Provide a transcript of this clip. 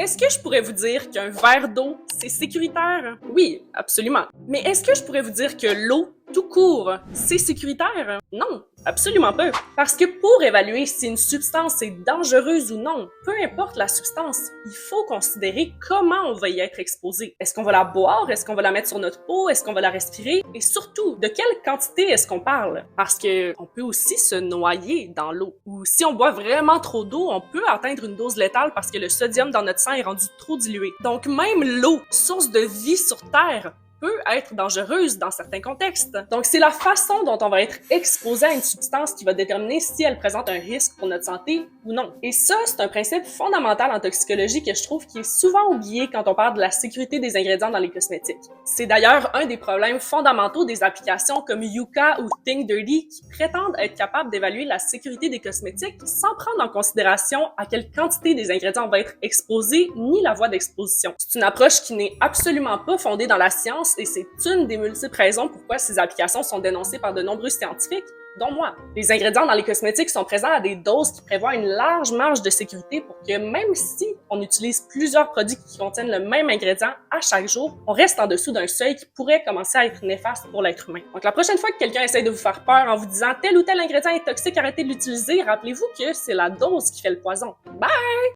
Est-ce que je pourrais vous dire qu'un verre d'eau, c'est sécuritaire? Oui, absolument. Mais est-ce que je pourrais vous dire que l'eau, tout court, c'est sécuritaire? Non, absolument pas. Parce que pour évaluer si une substance est dangereuse ou non, peu importe la substance, il faut considérer comment on va y être exposé. Est-ce qu'on va la boire? Est-ce qu'on va la mettre sur notre peau? Est-ce qu'on va la respirer? Et surtout, de quelle quantité est-ce qu'on parle? Parce que on peut aussi se noyer dans l'eau. Ou si on boit vraiment trop d'eau, on peut atteindre une dose létale parce que le sodium dans notre sang est rendu trop dilué. Donc même l'eau, source de vie sur Terre, peut être dangereuse dans certains contextes. Donc, c'est la façon dont on va être exposé à une substance qui va déterminer si elle présente un risque pour notre santé ou non. Et ça, c'est un principe fondamental en toxicologie que je trouve qui est souvent oublié quand on parle de la sécurité des ingrédients dans les cosmétiques. C'est d'ailleurs un des problèmes fondamentaux des applications comme Yuka ou Think Dirty qui prétendent être capables d'évaluer la sécurité des cosmétiques sans prendre en considération à quelle quantité des ingrédients va être exposés ni la voie d'exposition. C'est une approche qui n'est absolument pas fondée dans la science et c'est une des multiples raisons pourquoi ces applications sont dénoncées par de nombreux scientifiques, dont moi. Les ingrédients dans les cosmétiques sont présents à des doses qui prévoient une large marge de sécurité pour que même si on utilise plusieurs produits qui contiennent le même ingrédient à chaque jour, on reste en dessous d'un seuil qui pourrait commencer à être néfaste pour l'être humain. Donc la prochaine fois que quelqu'un essaie de vous faire peur en vous disant tel ou tel ingrédient est toxique, arrêtez de l'utiliser, rappelez-vous que c'est la dose qui fait le poison. Bye!